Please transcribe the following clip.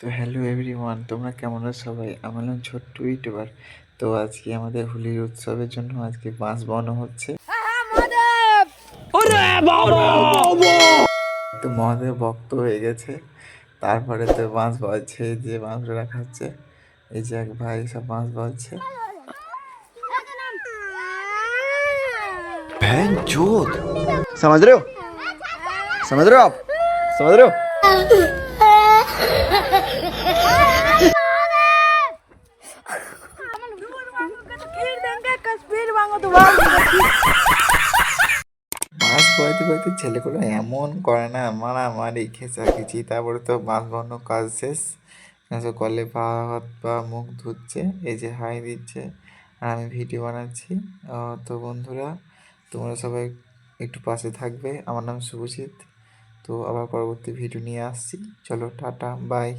তো hello everyone, তোমরা কেমন আছো সবাই? আমি হলাম ছোট্ট ইউটিউবার। তো আজকে আমাদের হোলির উৎসবের জন্য আজকে বাঁশ বানানো হচ্ছে। তো মহাদেব ভক্ত হয়ে গেছে। তারপরে তো বাঁশ বাজছে, যে বাঁশ রাখা হচ্ছে, এই যে এক ভাই সব বাঁশ বাজছে। समझ रहे हो समझ रहे हो आप समझ रहे हो। বাঁশ বইতে বইতে ছেলেগুলো এমন করে না, মারামারি খেঁচাখেচি। তারপরে তো বাঁশ বানানো কাজ শেষ, কলে পা হাত পা মুখ ধুচ্ছে, এই যে হাই দিচ্ছে, আর আমি ভিডিও বানাচ্ছি। তো বন্ধুরা, তোমরা সবাই একটু পাশে থাকবে। আমার নাম শুভজিৎ। তো আবার পরবর্তী ভিডিও নিয়ে আসছি। চলো, টাটা, বাই।